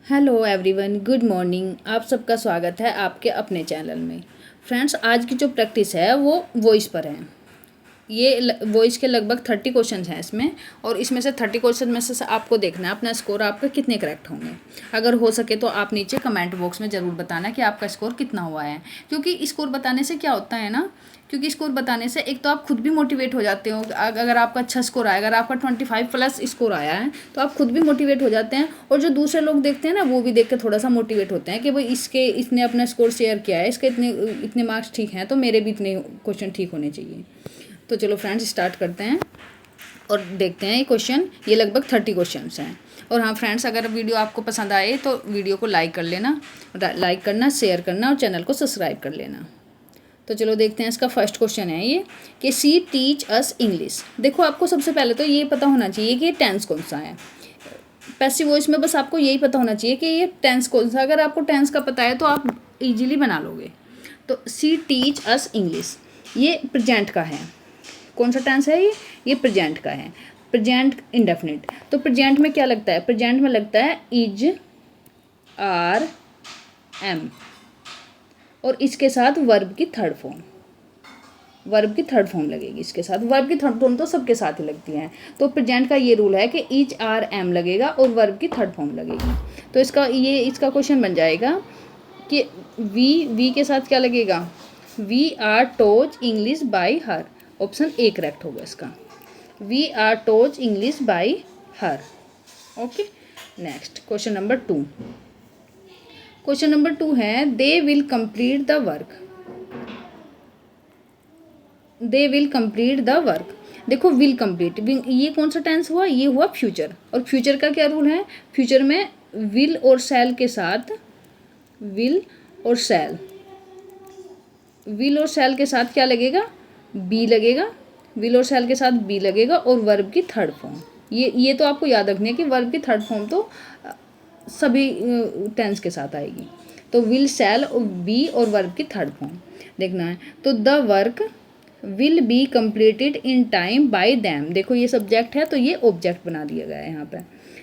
Hello everyone, good morning. आप सबका स्वागत है आपके अपने चैनल में। फ्रेंड्स, आज की जो प्रैक्टिस है वो वॉइस पर है। ये वॉइस के लगभग 30 क्वेश्चन हैं इसमें, और इसमें से 30 क्वेश्चन में से आपको देखना है अपना स्कोर आपका कितने करेक्ट होंगे। अगर हो सके तो आप नीचे कमेंट बॉक्स में ज़रूर बताना कि आपका स्कोर कितना हुआ है। क्योंकि स्कोर बताने से क्या होता है ना, क्योंकि स्कोर बताने से एक तो आप खुद भी मोटिवेट हो जाते हो। अगर आपका अच्छा स्कोर आया, अगर आपका 25+ स्कोर आया है तो आप खुद भी मोटिवेट हो जाते हैं, और जो दूसरे लोग देखते हैं ना वो भी देख के थोड़ा सा मोटिवेट होते हैं कि भाई इसने अपना स्कोर शेयर किया है, इसके इतने इतने मार्क्स ठीक हैं, तो मेरे भी इतने क्वेश्चन ठीक होने चाहिए। तो चलो फ्रेंड्स, स्टार्ट करते हैं और देखते हैं ये क्वेश्चन। ये लगभग 30 क्वेश्चन हैं। और हाँ फ्रेंड्स, अगर वीडियो आपको पसंद आए तो वीडियो को लाइक कर लेना, लाइक करना, शेयर करना और चैनल को सब्सक्राइब कर लेना। तो चलो देखते हैं। इसका फर्स्ट क्वेश्चन है ये कि सी टीच अस इंग्लिश। देखो, आपको सबसे पहले तो ये पता होना चाहिए कि टेंस कौन सा है। पैसिव वॉइस में बस आपको यही पता होना चाहिए कि ये टेंस कौन सा। अगर आपको टेंस का पता है तो आप इजीली बना लोगे। तो सी टीच अस इंग्लिश, ये प्रेजेंट का है। कौन सा टेंस है ये प्रेजेंट का है, प्रेजेंट इंडेफिनिट। तो प्रेजेंट में क्या लगता है? प्रेजेंट में लगता है इज, आर, एम, और इसके साथ वर्ब की थर्ड फॉर्म। वर्ब की थर्ड फॉर्म लगेगी इसके साथ। वर्ब की थर्ड फॉर्म तो सबके साथ ही लगती है। तो प्रेजेंट का ये रूल है कि इज, आर, एम लगेगा और वर्ब की थर्ड फॉर्म लगेगी। तो इसका क्वेश्चन बन जाएगा कि वी के साथ क्या लगेगा? We are taught English by her. Option A correct होगा इसका। We are taught English by her. Okay, next question number 2। Question number 2 है they will complete the work. They will complete the work. देखो, will complete, ये कौन सा tense हुआ? ये हुआ फ्यूचर। और फ्यूचर का क्या रूल है? फ्यूचर में विल और शैल के साथ, विल और शैल, विल और शैल के साथ क्या लगेगा? बी लगेगा। विल और शैल के साथ बी लगेगा और वर्ब की थर्ड फॉर्म। ये तो आपको याद रखनी है कि वर्ब की थर्ड फॉर्म तो सभी टेंस के साथ आएगी। तो विल, शैल और बी और वर्ब की थर्ड फॉर्म देखना है। तो the work will be completed in time by them. देखो, ये सब्जेक्ट है तो ये ऑब्जेक्ट बना दिया गया है यहाँ पे।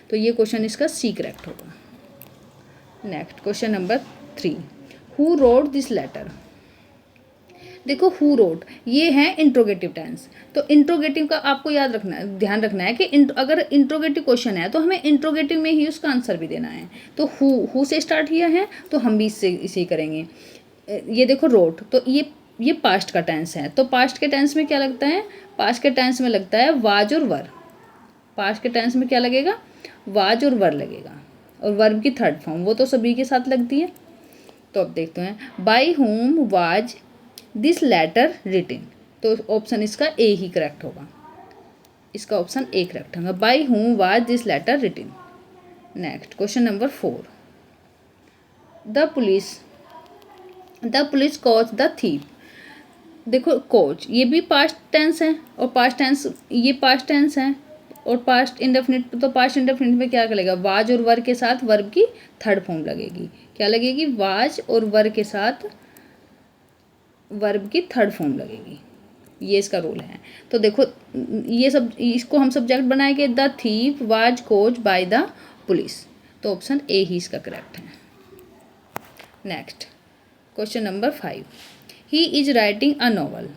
तो ये क्वेश्चन इसका सी करेक्ट होगा। Next question number 3। Who wrote this letter. देखो, हु रोट, ये है इंट्रोगेटिव टेंस। तो इंट्रोगेटिव का आपको याद रखना, ध्यान रखना है कि अगर इंट्रोगेटिव क्वेश्चन है तो हमें इंट्रोगेटिव में ही उसका आंसर भी देना है। तो हु से स्टार्ट किया है तो हम भी इसे ही करेंगे। ये देखो रोट, तो ये पास्ट का टेंस है। तो पास्ट के टेंस में क्या लगता है? पास्ट के टेंस में लगता है वाज और वर। पास्ट के टेंस में क्या लगेगा? वाज और वर लगेगा। और वर्ब की थर्ड फॉर्म वो तो सभी के साथ लगती है। तो अब देखते हैं, by whom was this letter written. तो ऑप्शन इसका ए ही करेक्ट होगा। इसका ऑप्शन ए करेक्ट होगा, by whom was this letter written. Next question number 4। The police caught the thief. देखो, कोच ये भी पास्ट टेंस है, और पास्ट टेंस, ये पास्ट टेंस है और पास्ट इंडेफिनिट। तो पास्ट इंडेफिनिट में क्या लगेगा? वाज और वर के साथ वर्ब की थर्ड फॉर्म लगेगी। क्या लगेगी? वाज और वर के साथ वर्ब की थर्ड फॉर्म लगेगी। ये इसका रूल है। तो देखो, ये सब, इसको हम सब्जेक्ट बनाएंगे। The thief was coach by the police. तो ऑप्शन ए ही इसका करेक्ट है। Next question number 5। He is writing a novel.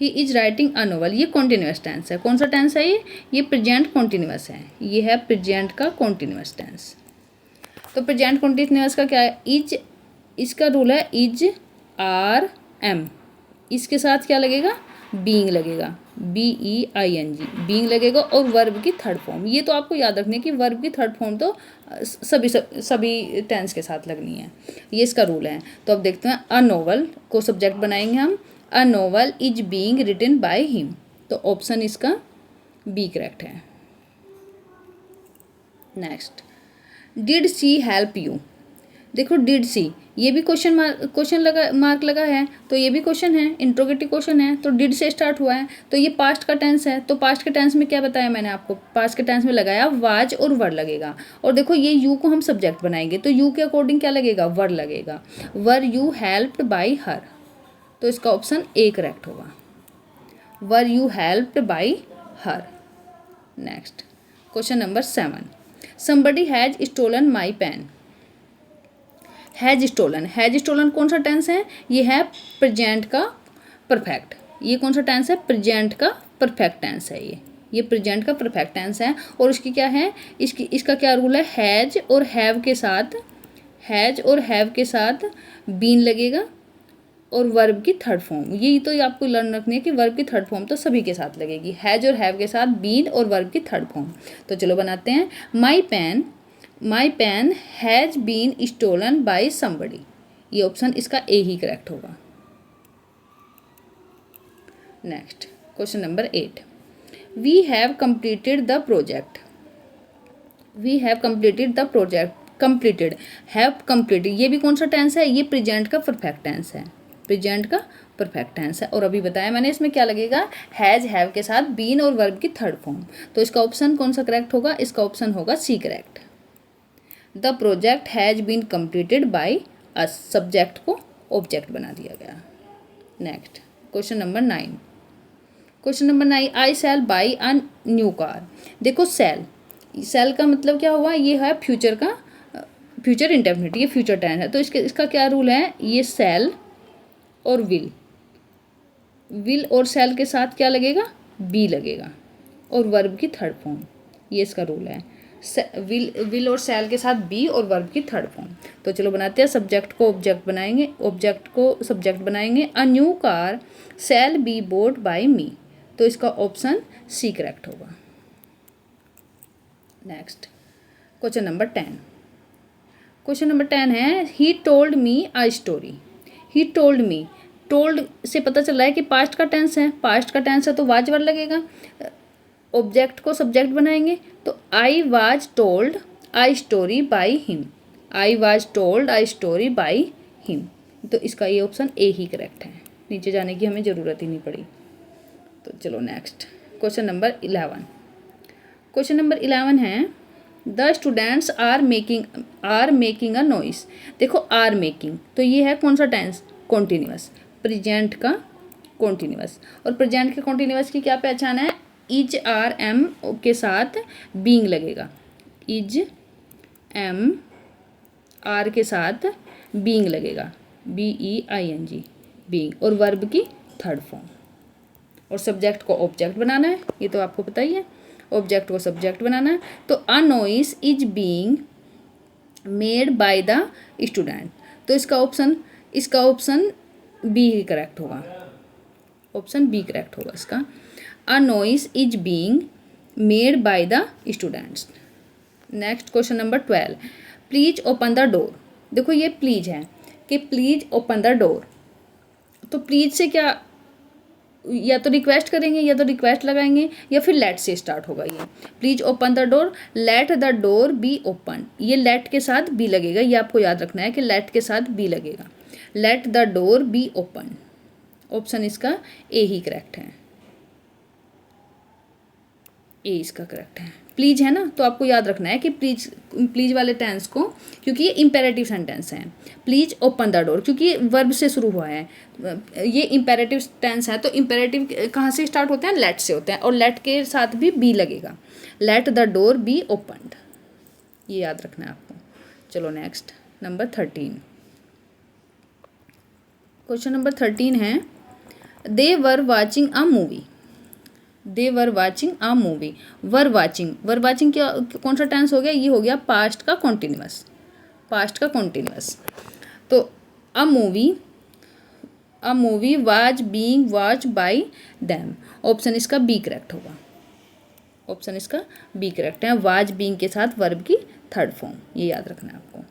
He is writing a novel, ये कॉन्टिन्यूस टेंस है। कौन सा टेंस है ये प्रेजेंट कॉन्टिन्यूस है। ये है प्रेजेंट का कॉन्टिन्यूस टेंस। तो प्रेजेंट कॉन्टिन्यूस का क्या है? इज, इसका रूल है इज, आर, एम, इसके साथ क्या लगेगा? बीइंग लगेगा। BEING, बीइंग लगेगा और वर्ब की थर्ड फॉर्म। ये तो आपको याद रखनी है कि वर्ब की थर्ड फॉर्म तो सभी टेंस के साथ लगनी है। ये इसका रूल है। तो अब देखते हैं, अ नोवेल को सब्जेक्ट बनाएंगे हम। A novel is being written by him. तो ऑप्शन इसका बी करेक्ट है। Next, did she help you. देखो, डिड सी, ये भी क्वेश्चन मार्क लगा है। तो ये भी क्वेश्चन है, इंट्रोगेटिव क्वेश्चन है। तो डिड से स्टार्ट हुआ है तो ये पास्ट का टेंस है। तो पास्ट के टेंस में क्या बताया मैंने आपको? पास्ट के टेंस में लगाया वाज और वर लगेगा। और देखो, ये यू को हम सब्जेक्ट बनाएंगे तो यू के अकॉर्डिंग क्या लगेगा? वर लगेगा। Were you helped by her. तो इसका ऑप्शन ए करेक्ट होगा। Were you helped by her. Next question number 7। Somebody has stolen my pen. Has stolen कौन सा टेंस है? ये है प्रेजेंट का परफेक्ट। ये कौन सा टेंस है? प्रेजेंट का परफेक्ट टेंस है ये प्रेजेंट का परफेक्ट टेंस है। और इसकी क्या है, इसका क्या रूल है? हैज और हैव के साथ बीन लगेगा और वर्ब की थर्ड फॉर्म। यही तो आपको लर्न रखनी है कि वर्ब की थर्ड फॉर्म तो सभी के साथ लगेगी। हैज और हैव के साथ बीन और वर्ब की थर्ड फॉर्म। तो चलो बनाते हैं। My pen has been stolen by somebody. ये ऑप्शन इसका ए ही करेक्ट होगा। Next question number 8। We have completed the project. Have completed ये भी कौन सा टेंस है? ये प्रेजेंट का परफेक्ट टेंस है। और अभी बताया मैंने इसमें क्या लगेगा? हैज हैव के साथ बीन और वर्ब की थर्ड फॉर्म। तो इसका ऑप्शन कौन सा करेक्ट होगा? इसका ऑप्शन होगा C correct. The project has been completed by us. Subject को ऑब्जेक्ट बना दिया गया। Next question number 9। I shall buy a new car. देखो सेल का मतलब क्या हुआ? ये है फ्यूचर इंडेफिनिट, ये फ्यूचर टेंस है। तो इसका क्या रूल है? ये सेल और विल और सेल के साथ क्या लगेगा? बी लगेगा और वर्ब की थर्ड फॉर्म। ये इसका रूल है। विल और सेल के साथ बी और वर्ब की थर्ड फॉर्म। तो चलो बनाते हैं। सब्जेक्ट को ऑब्जेक्ट बनाएंगे। A new car shall be bought by me. तो इसका ऑप्शन सी करेक्ट होगा। नेक्स्ट क्वेश्चन नंबर 10 है he told me a story. Told से पता चल रहा है कि पास्ट का टेंस है। तो वाज वर्ड लगेगा। ऑब्जेक्ट को सब्जेक्ट बनाएंगे तो I was told I story by him. तो इसका ये ऑप्शन ए ही करेक्ट है। नीचे जाने की हमें ज़रूरत ही नहीं पड़ी। तो चलो नेक्स्ट क्वेश्चन नंबर 11 है the students are making a noise. देखो आर मेकिंग, तो ये है कौन सा टेंस? कॉन्टिन्यूअस, प्रेजेंट का कॉन्टिन्यूअस। और प्रेजेंट के कॉन्टिन्यूअस की क्या पहचान है? इज आर एम के साथ बीइंग लगेगा। इज एम आर के साथ बीइंग लगेगा, BEING बीइंग, और वर्ब की थर्ड फॉर्म। और सब्जेक्ट को ऑब्जेक्ट बनाना है, ये तो आपको पता ही है। ऑब्जेक्ट को सब्जेक्ट बनाना है। तो अ noise is being made by the student. तो इसका ऑप्शन बी ही करेक्ट होगा। ऑप्शन बी करेक्ट होगा इसका। अ noise is being made by the students. Next question number 12। Please open the door. देखो ये प्लीज है कि प्लीज ओपन द डोर। तो प्लीज से क्या, या तो रिक्वेस्ट करेंगे या तो रिक्वेस्ट लगाएंगे या फिर लेट से स्टार्ट होगा। ये please open the door, let the door be open. ये लेट के साथ बी लगेगा। ये आपको याद रखना है कि लेट के साथ बी लगेगा। Let the door be open. Option इसका ए ही करेक्ट है। ए इसका करेक्ट है। प्लीज है ना, तो आपको याद रखना है कि प्लीज वाले टेंस को, क्योंकि ये इम्पेरेटिव सेंटेंस है। प्लीज ओपन द डोर, क्योंकि ये वर्ब से शुरू हुआ है। ये इम्पेरेटिव टेंस है, तो इम्पेरेटिव कहाँ से स्टार्ट होते हैं? लेट से होते हैं, और लेट के साथ भी बी लगेगा। Let the door B opened, ये याद रखना है आपको। चलो नेक्स्ट नंबर 13। क्वेश्चन नंबर 13 है they were watching a movie. Were watching क्या, कौन सा टेंस हो गया? ये हो गया पास्ट का कॉन्टिन्यूअस। तो a movie was being watched bye them. Option इसका बी करेक्ट होगा। ऑप्शन इसका बी करेक्ट है। वाज बीइंग के साथ वर्ब की थर्ड फॉर्म, ये याद रखना है आपको।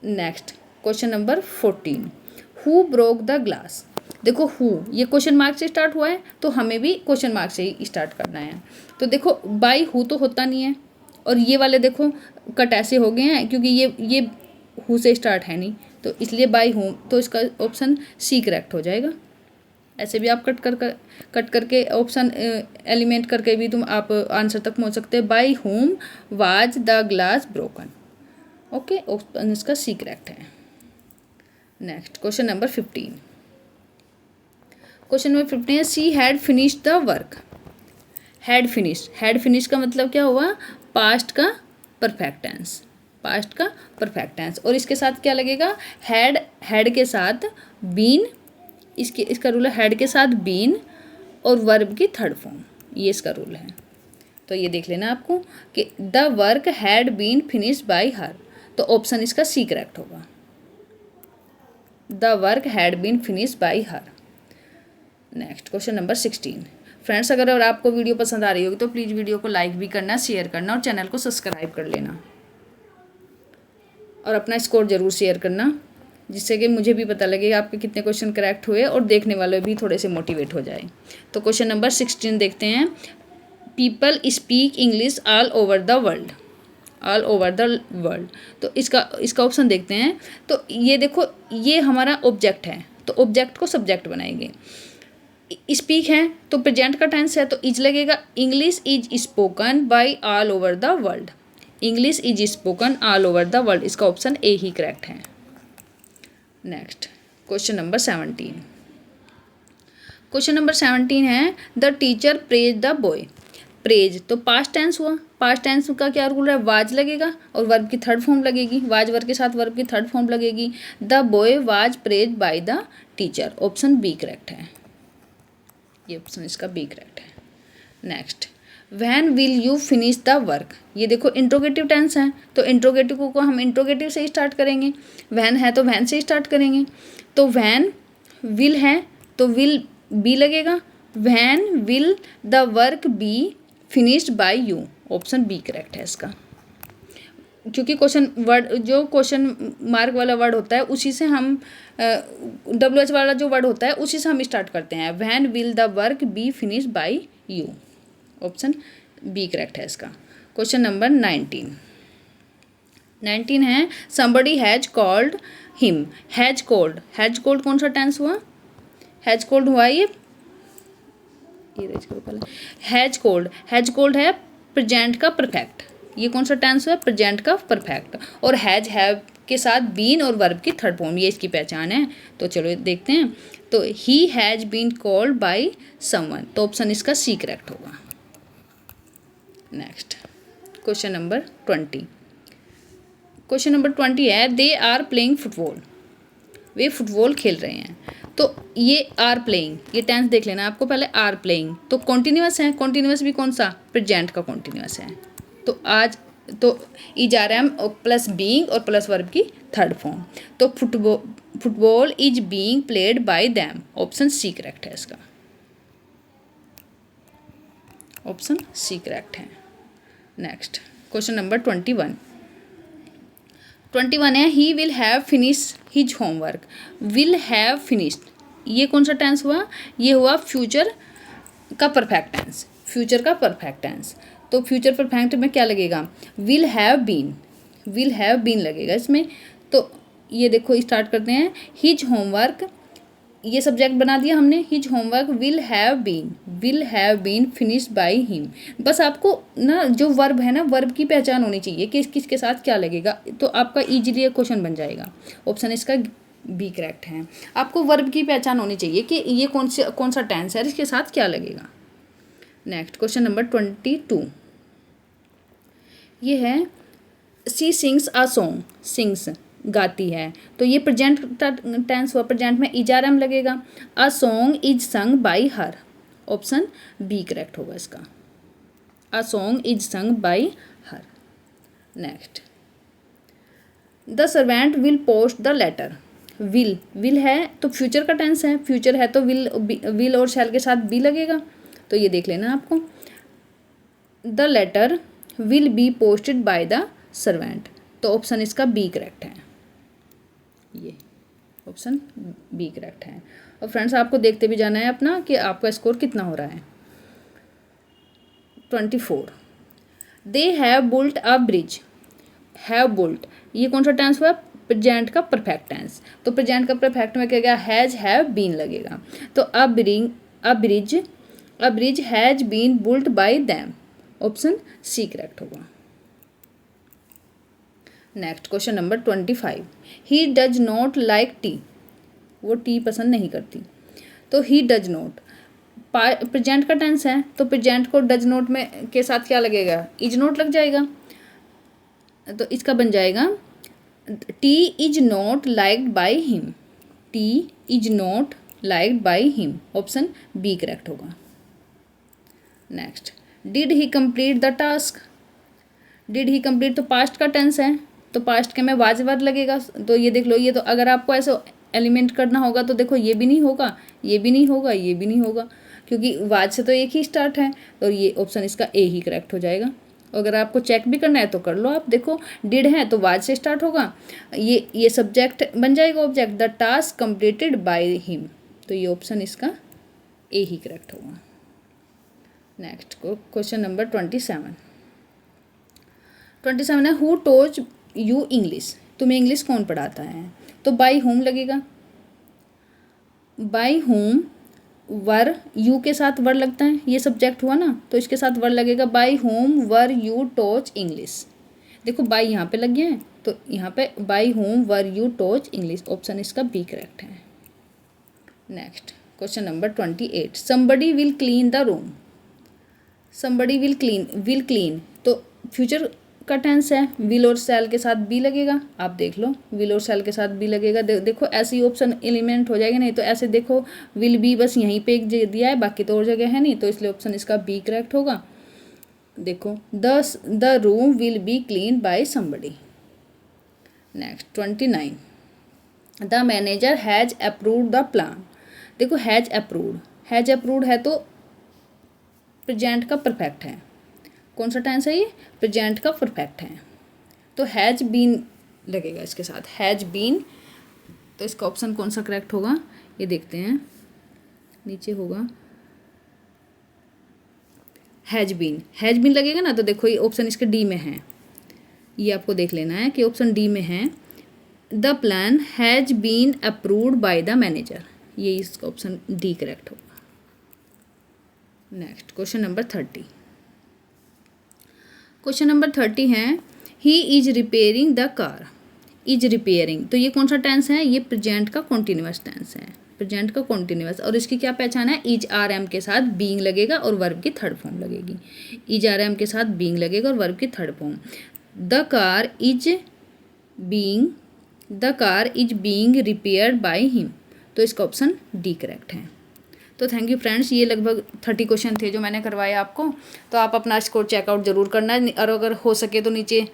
Next question number 14। Who broke the glass. देखो हु, ये क्वेश्चन मार्क से स्टार्ट हुआ है, तो हमें भी क्वेश्चन मार्क से ही स्टार्ट करना है। तो देखो बाई हु तो होता नहीं है, और ये वाले देखो कट ऐसे हो गए हैं क्योंकि ये हु से स्टार्ट है नहीं, तो इसलिए बाई हु। तो इसका ऑप्शन सी करेक्ट हो जाएगा। ऐसे भी आप कट करके ऑप्शन एलिमेंट करके भी आप आंसर तक पहुंच सकते हैं। बाई हुम was the glass broken. Okay, option इसका सी करेक्ट है। Next question number 15। Question number 15 है she had finished the work. Had finish का मतलब क्या हुआ? पास्ट का परफेक्ट टेंस, पास्ट का परफेक्ट टेंस। और इसके साथ क्या लगेगा, हैड, हैड के साथ बीन, इसका रूल है हैड के साथ बीन और वर्ब की थर्ड फॉर्म, ये इसका रूल है। तो ये देख लेना आपको कि the work had been finished by her, तो ऑप्शन इसका सी करेक्ट होगा, the work had been finished by her. Next question number 16। Friends, अगर आपको वीडियो पसंद आ रही होगी तो प्लीज़ वीडियो को लाइक भी करना, शेयर करना और चैनल को सब्सक्राइब कर लेना और अपना स्कोर ज़रूर शेयर करना, जिससे कि मुझे भी पता लगे आपके कितने क्वेश्चन करेक्ट हुए और देखने वाले भी थोड़े से मोटिवेट हो जाए। तो क्वेश्चन नंबर 16 देखते हैं। People speak English all over the world, all over the world, तो इसका ऑप्शन देखते हैं। तो ये देखो, ये हमारा ऑब्जेक्ट है, तो ऑब्जेक्ट को सब्जेक्ट बनाएंगे। स्पीक है तो प्रेजेंट का टेंस है, तो इज लगेगा। English is spoken by all over the world, English is spoken all over the world, इसका ऑप्शन ए ही करेक्ट है। Next question number 17। Question number 17 है the teacher praise the boy. Praise तो past tense हुआ, past tense का क्या rule है, was लगेगा और वर्ब की थर्ड फॉर्म लगेगी, वाज वर्ब के साथ वर्ब की थर्ड फॉर्म लगेगी। The boy was praise bye the teacher, option B correct है, ये ऑप्शन इसका बी करेक्ट है। Next, when will you finish the work, ये देखो इंट्रोगेटिव टेंस है, तो इंट्रोगेटिव को हम इंट्रोगेटिव से ही स्टार्ट करेंगे। व्हेन है तो व्हेन से ही स्टार्ट करेंगे, तो व्हेन, विल है तो विल बी लगेगा। When will the work be finished by you, option B correct है इसका, क्योंकि क्वेश्चन वर्ड, जो क्वेश्चन मार्क वाला वर्ड होता है उसी से हम WH वाला जो वर्ड होता है उसी से हम स्टार्ट करते हैं। When will the work be finished by you, option B correct है इसका। क्वेश्चन नंबर 19 है somebody has called him. Has called, has called कौन सा टेंस हुआ, हैज कॉल्ड हुआ ये हैज कॉल्ड, हैज कॉल्ड है प्रेजेंट का परफेक्ट, ये कौन सा टेंस है, प्रेजेंट का परफेक्ट। और हैज हैव के साथ बीन और वर्ब की थर्ड फॉर्म, ये इसकी पहचान है। तो चलो देखते हैं। तो he has been called by someone, तो ऑप्शन इसका सी करेक्ट होगा। Next question number 20। Question number 20 है दे आर प्लेइंग फुटबॉल, वे फुटबॉल खेल रहे हैं। तो ये आर प्लेइंग, ये टेंस देख लेना आपको पहले, आर प्लेइंग तो कॉन्टिन्यूअस है, कॉन्टिन्यूअस भी कौन सा, प्रेजेंट का कॉन्टिन्यूअस है। तो आज तो is are am plus being और प्लस वर्ब की थर्ड फॉर्म, तो football is being played by them, option C correct है इसका, ऑप्शन सी करेक्ट है। नेक्स्ट क्वेश्चन नंबर 21 है he will have finish his homework. Will have finished, ये कौन सा टेंस हुआ, ये हुआ फ्यूचर का परफेक्ट टेंस, फ्यूचर का परफेक्ट टेंस। तो फ्यूचर परफेक्ट में क्या लगेगा, will have been, will have been लगेगा इसमें। तो ये देखो स्टार्ट करते हैं, हिज होमवर्क, ये सब्जेक्ट बना दिया हमने, his homework will have been finished by him. बस आपको ना जो वर्ब है ना, वर्ब की पहचान होनी चाहिए कि किसके साथ क्या लगेगा, तो आपका इजीली क्वेश्चन बन जाएगा। ऑप्शन इसका बी करेक्ट है। आपको वर्ब की पहचान होनी चाहिए कि ये कौन सा टेंस है, इसके साथ क्या लगेगा। नेक्स्ट क्वेश्चन नंबर 22, ये है she sings a song, sings गाती है, तो ये प्रेजेंट टेंस हुआ, प्रेजेंट में इज आर एम लगेगा। A song is sung by her, option B correct होगा इसका, a song is sung by her. Next, the servant will post the letter. Will है तो फ्यूचर का टेंस है, future है तो विल और शैल के साथ बी लगेगा, तो ये देख लेना आपको। The letter will be posted by the servant, तो ऑप्शन इसका बी करेक्ट है, ये ऑप्शन बी करेक्ट है। और फ्रेंड्स आपको देखते भी जाना है अपना कि आपका स्कोर कितना हो रहा है। 24, they have built a bridge. Have built, ये कौन सा टेंस हुआ, प्रेजेंट का परफेक्ट टेंस, तो प्रेजेंट का परफेक्ट में क्या गया, हैज हैव बीन लगेगा। तो a bridge has been built by them, option C correct होगा। Next question number 25, he does not like tea, वो टी पसंद नहीं करती। तो ही डज नॉट प्रेजेंट का टेंस है, तो प्रेजेंट को डज नॉट में के साथ क्या लगेगा, इज नॉट लग जाएगा। तो इसका बन जाएगा tea is not liked by him. Tea is not liked by him, option B correct होगा। Next, did he complete the task. Did he complete तो पास्ट का टेंस है, तो पास्ट के में वाज वर्ब लगेगा। तो ये देख लो, ये तो अगर आपको ऐसे एलिमेंट करना होगा तो देखो ये भी नहीं होगा, ये भी नहीं होगा, ये भी नहीं होगा, क्योंकि वाज से तो एक ही स्टार्ट है, तो ये ऑप्शन इसका ए ही करेक्ट हो जाएगा। अगर आपको चेक भी करना है तो कर लो आप, देखो डिड है तो वाज से स्टार्ट होगा, ये सब्जेक्ट बन जाएगा object, the task completed by him, तो ये ऑप्शन इसका ए ही करेक्ट होगा। नेक्स्ट क्वेश्चन नंबर 27 है, हु टोच यू इंग्लिश। तुम्हें इंग्लिश कौन पढ़ाता है, तो बाई होम लगेगा। बाई होम वर यू के साथ वर लगता है, ये सब्जेक्ट हुआ ना, तो इसके साथ वर लगेगा, by whom were you taught English. देखो बाई यहाँ पे लग गया है, तो यहाँ पे by whom were you taught English, option इसका बी करेक्ट है। Next question number 28, somebody will clean the room. Somebody will clean तो फ्यूचर का टेंस है, विल और शैल के साथ बी लगेगा। आप देख लो, विल और शैल के साथ बी लगेगा। देखो ऐसी ऑप्शन एलिमेंट हो जाएगा, नहीं तो ऐसे देखो विल बी बस यहीं पे एक दिया है, बाकी तो और जगह है नहीं, तो इसलिए ऑप्शन इसका बी करेक्ट होगा। देखो the room will be clean by somebody. Next 29, the manager has approved the plan. देखो हैज अप्रूव्ड है तो प्रेजेंट का परफेक्ट है। कौन सा टेंस है ये, प्रेजेंट का परफेक्ट है, तो हैज बीन लगेगा इसके साथ, हैज बीन। तो इसका ऑप्शन कौन सा करेक्ट होगा, ये देखते हैं, नीचे होगा हैज बीन लगेगा ना, तो देखो ये ऑप्शन इसके डी में है, ये आपको देख लेना है कि ऑप्शन डी में है, the plan has been approved by the manager, ये इसका ऑप्शन डी करेक्ट होगा। Next question number 30। Question number 30 है, he is repairing the car. Is repairing तो ये कौन सा टेंस है, ये प्रेजेंट का कॉन्टिन्यूअस टेंस है, प्रेजेंट का कॉन्टिन्यूअस, और इसकी क्या पहचान है, इज आर एम के साथ बीइंग लगेगा और वर्ब की थर्ड फॉर्म लगेगी। इज आर एम के साथ बीइंग लगेगा और वर्ब की third form. The car is being repaired bye him, तो इसका ऑप्शन डी करेक्ट है। तो थैंक यू फ्रेंड्स, ये लगभग 30 क्वेश्चन थे जो मैंने करवाए आपको, तो आप अपना स्कोर चेकआउट ज़रूर करना, और अगर हो सके तो नीचे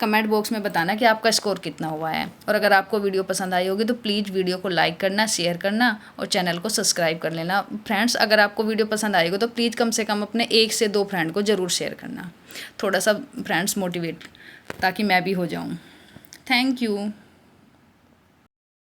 कमेंट बॉक्स में बताना कि आपका स्कोर कितना हुआ है। और अगर आपको वीडियो पसंद आई होगी तो प्लीज़ वीडियो को लाइक करना, शेयर करना और चैनल को सब्सक्राइब कर लेना। फ्रेंड्स अगर आपको वीडियो पसंद आएगी तो प्लीज़ कम से कम अपने 1 से 2 फ्रेंड को ज़रूर शेयर करना, थोड़ा सा फ्रेंड्स मोटिवेट, ताकि मैं भी हो जाऊँ। Thank you.